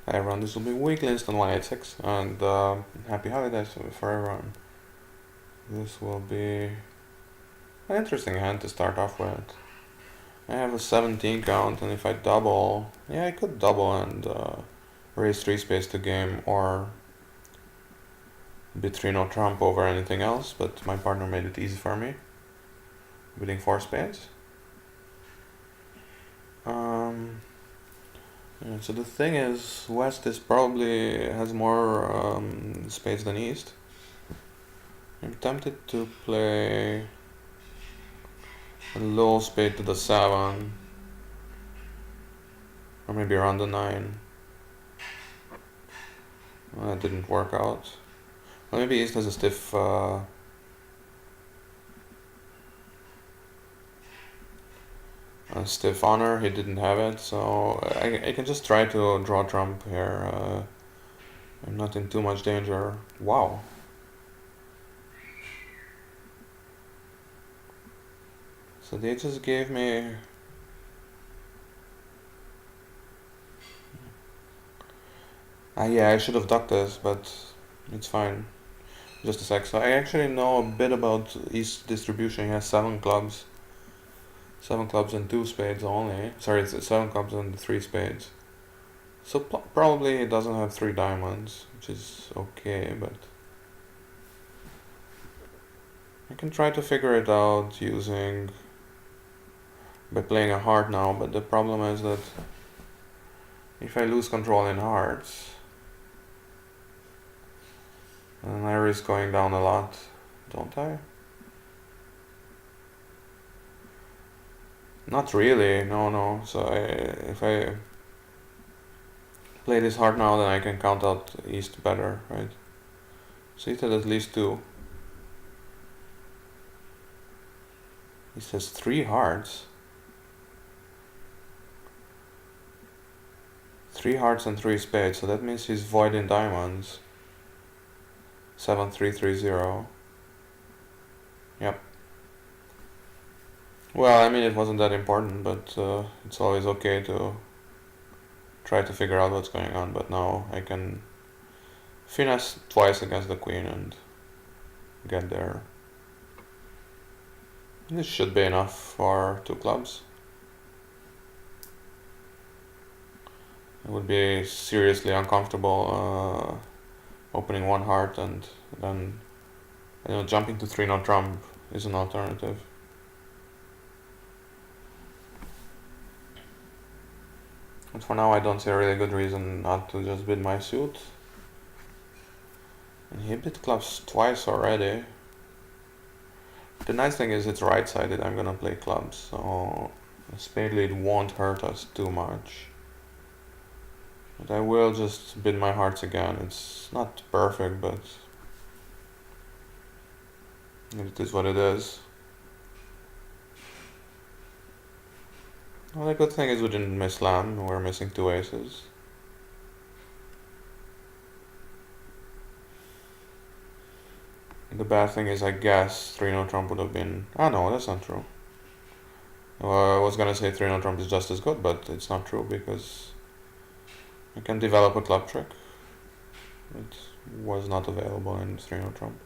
Hi everyone, this will be weekly instant 186 and happy holidays for everyone. This will be an interesting hand to start off with. I have a 17 count, and if I double, yeah, I could double and raise 3 space to game or bid 3 no trump over anything else, but my partner made it easy for me, bidding 4 spades. Yeah, so the thing is, West is probably has more spades than East. I'm tempted to play a low spade to the 7, or maybe around the 9. Well, that didn't work out. Well, maybe East has a stiff honor. He didn't have it, so I can just try to draw trump here. I'm not in too much danger. Wow. So they just gave me... yeah, I should have ducked this, but it's fine. Just a sec. So I actually know a bit about East distribution. He has 7 clubs. 7 clubs and 2 spades only. Sorry, it's 7 clubs and 3 spades. So probably he doesn't have 3 diamonds, which is okay, but... I can try to figure it out by playing a heart now, but the problem is that if I lose control in hearts, then I risk going down a lot, don't I? Not really, no. So if I play this heart now, then I can count out East better, right? So East had at least 2. East has 3 hearts. 3 hearts and 3 spades, so that means he's void in diamonds. 7-3-3-0. Yep. Well, I mean, it wasn't that important, but it's always okay to try to figure out what's going on. But now I can finesse twice against the queen and get there. This should be enough for 2 clubs. It would be seriously uncomfortable opening 1 heart and then jumping to 3 no trump is an alternative. But for now I don't see a really good reason not to just bid my suit. And he bid clubs twice already. The nice thing is it's right-sided, I'm gonna play clubs, so a spade lead won't hurt us too much. But I will just bid my hearts again. It's not perfect, but it is what it is. Well, the good thing is we didn't miss slam, we're missing 2 aces. The bad thing is, I guess 3 no trump would have been... Ah no, that's not true. Well, I was gonna say 3 no trump is just as good, but it's not true because I can develop a club trick. It was not available in 3 no trump.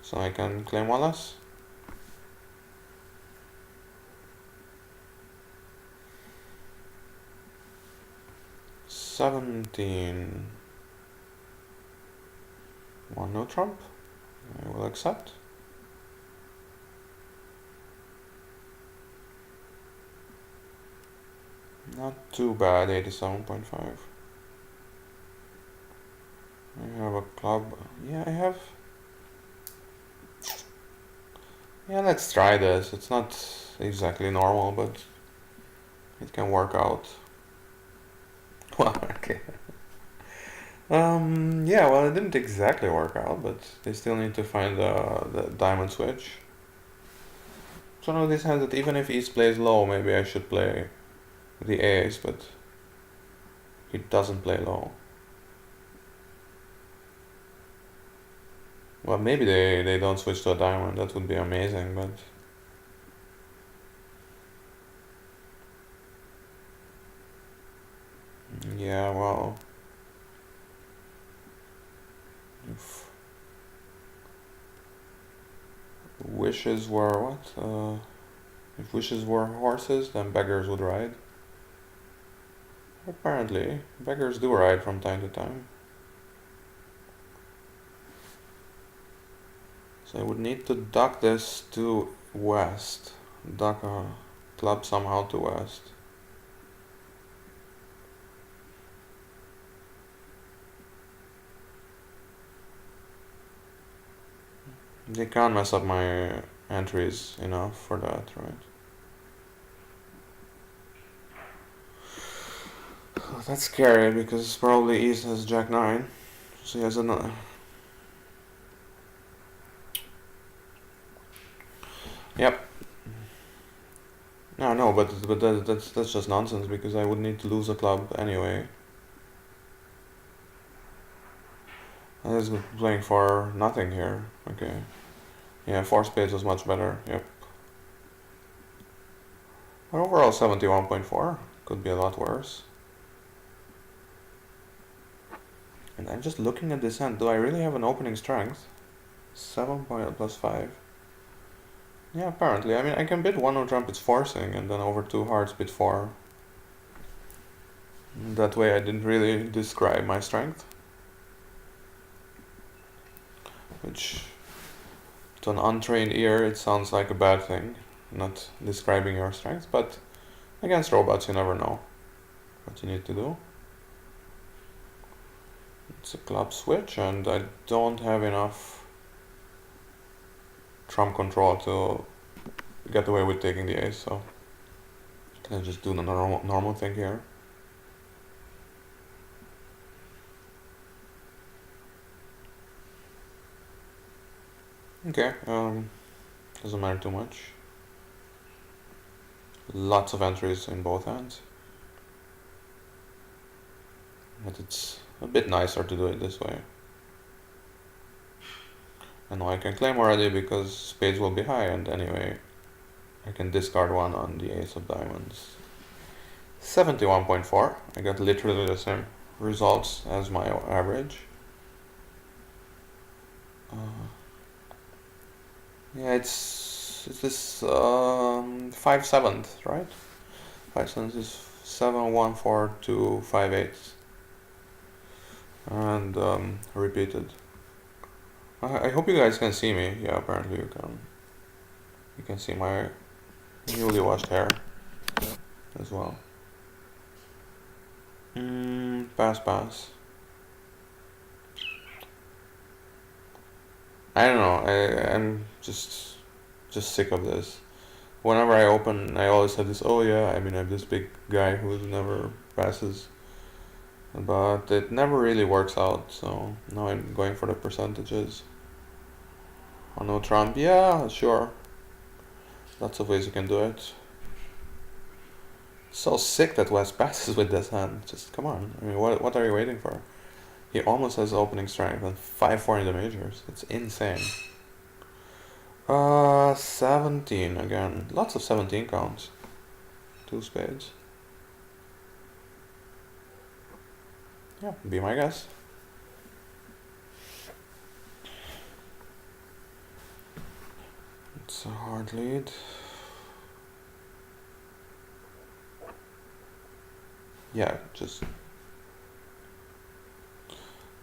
So I can claim one less. $17. 1 no trump. I will accept. Not too bad, 87.5. I have a club. Yeah, I have. Yeah, let's try this. It's not exactly normal, but it can work out. Well, okay. Yeah, well, it didn't exactly work out, but they still need to find the diamond switch. So now this hand that even if East plays low, maybe I should play the ace, but he doesn't play low. Well, maybe they don't switch to a diamond, that would be amazing, but Yeah, well, if wishes were what? If wishes were horses, then beggars would ride. Apparently, beggars do ride from time to time. So I would need to duck this to west. Duck a club somehow to west. They can't mess up my entries enough for that, right? Oh, that's scary because probably East has Jack 9. So he has another. Yep. No, but that's just nonsense because I would need to lose a club anyway. I was playing for nothing here. Okay. Yeah, 4 spades was much better. Yep. But overall 71.4 could be a lot worse. And I'm just looking at this hand. Do I really have an opening strength? 7 point plus 5. Yeah, apparently. I mean, I can bid 1 no trumpets forcing and then over 2 hearts bid 4. That way I didn't really describe my strength. Which, to an untrained ear, it sounds like a bad thing. Not describing your strength, but against robots you never know what you need to do. It's a club switch and I don't have enough trump control to get away with taking the ace, so can I just do the normal thing here? Okay, doesn't matter too much. Lots of entries in both hands. But it's a bit nicer to do it this way. And now I can claim already because spades will be high, and anyway I can discard 1 on the ace of diamonds. 71.4. I got literally the same results as my average. Yeah, it's this 5/7, right? 5/7 is 7 1 4 2 5 8, and repeated. I hope you guys can see me. Yeah, apparently you can. You can see my newly washed hair as well. Pass. I don't know. I'm just sick of this. Whenever I open, I always have this. Oh yeah, I mean I'm this big guy who never passes, but it never really works out. So now I'm going for the percentages. Oh no, Trump. Yeah, sure. Lots of ways you can do it. So sick that West passes with this hand. Just come on. I mean, what are you waiting for? He almost has opening strength and 5-4 in the majors. It's insane. 17 again. Lots of 17 counts. 2 spades. Yeah, be my guess. It's a hard lead. Yeah, just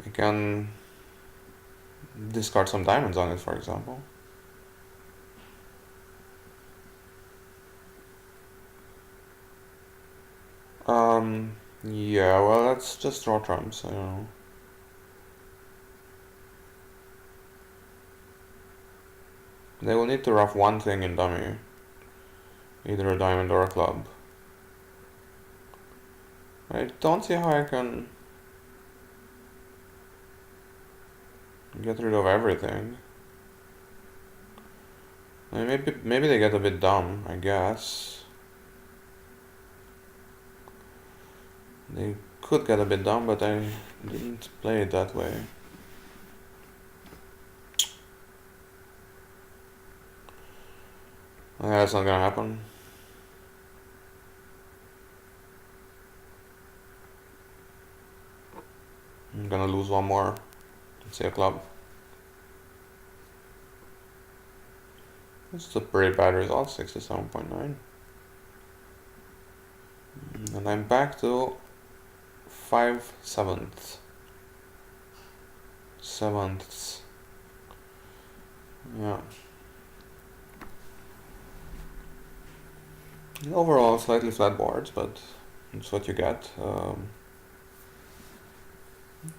I can discard some diamonds on it, for example. Yeah, well, let's just draw trumps, you know. They will need to ruff one thing in dummy. Either a diamond or a club. I don't see how I can get rid of everything. I mean, maybe they get a bit dumb, I guess. They could get a bit dumb, but I didn't play it that way. That's not gonna happen. I'm gonna lose one more. Let's say a club. This is a pretty bad result, 67.9. And I'm back to 5/7. Sevenths. Yeah. Overall, slightly flat boards, but that's what you get.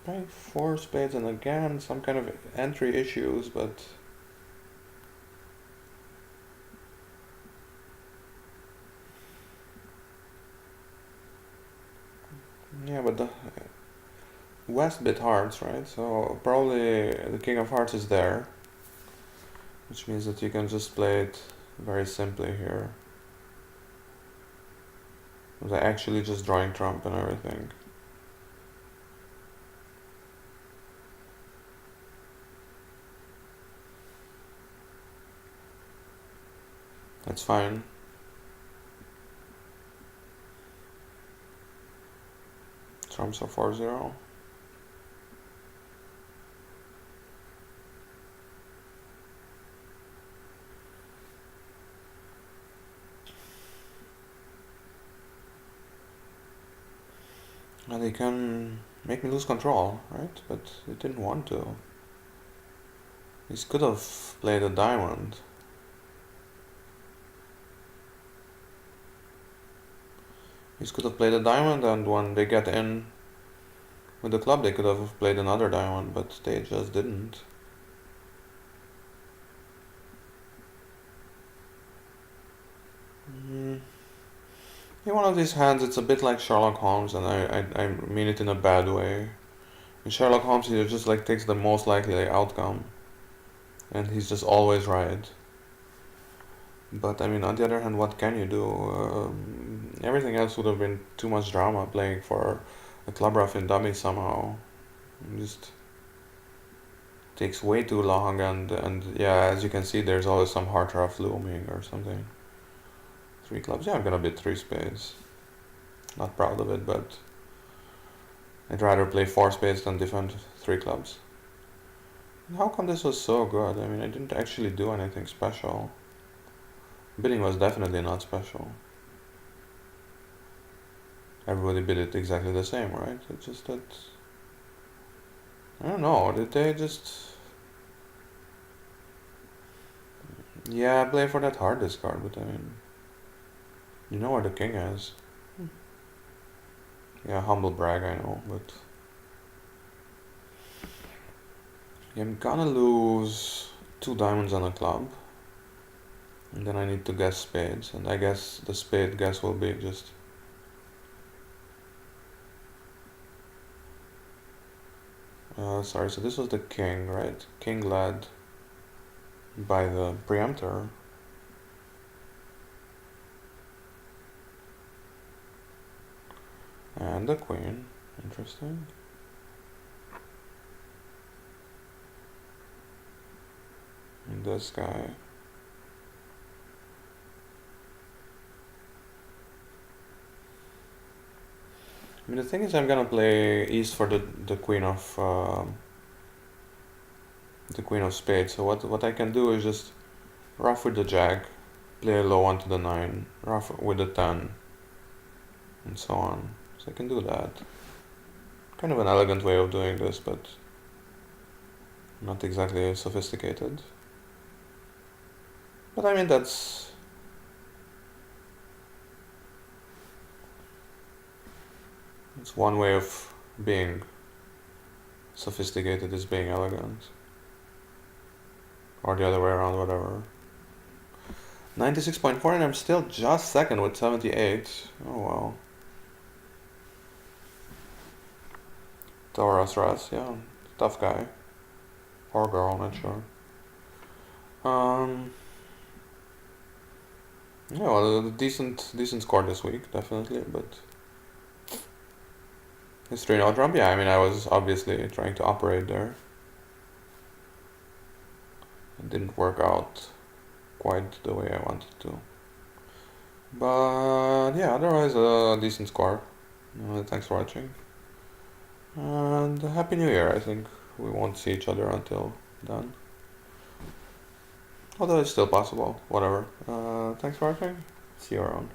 Playing 4 spades and again some kind of entry issues, but yeah, but the West bit hearts, right? So probably the King of Hearts is there, which means that you can just play it very simply here. They're actually just drawing trump and everything. That's fine. Trumps are 4-0. And they can make me lose control, right? But they didn't want to. He could have played a diamond. He could have played a diamond, and when they get in with the club, they could have played another diamond, but they just didn't. In one of these hands, it's a bit like Sherlock Holmes, and I mean it in a bad way. In Sherlock Holmes, he just like takes the most likely outcome, and he's just always right. But I mean, on the other hand, what can you do? Everything else would have been too much drama playing for a club rough in dummy somehow. It just takes way too long, and yeah, as you can see, there's always some heart rough looming or something. 3 clubs, yeah, I'm gonna bid 3 spades. Not proud of it, but I'd rather play 4 spades than defend 3 clubs. And how come this was so good? I mean, I didn't actually do anything special. Bidding was definitely not special. Everybody bid it exactly the same, right? It's just that... I don't know, did they just... Yeah, I play for that hard discard, but I mean... You know where the king is. Yeah, humble brag, I know, but... I'm gonna lose 2 diamonds and a club. And then I need to guess spades, and I guess the spade guess will be just... sorry, so this was the king, right? King led by the preemptor. And the queen, interesting. And this guy. I mean, the thing is, I'm gonna play east for the queen of spades. So what I can do is just ruff with the jack, play a low one to the 9, ruff with the 10, and so on. So I can do that. Kind of an elegant way of doing this, but not exactly sophisticated. But I mean, that's... It's one way of being sophisticated, is being elegant. Or the other way around, whatever. 96.4, and I'm still just second with 78. Oh well. Taurus Russ, yeah. Tough guy. Or girl, not sure. Yeah, well, a decent score this week, definitely, but... It's 3-0 Trump, yeah, I mean, I was obviously trying to operate there. It didn't work out quite the way I wanted to. But yeah, otherwise a decent score. Thanks for watching. And Happy New Year. I think we won't see each other until then. Although it's still possible. Whatever. Thanks for watching. See you around.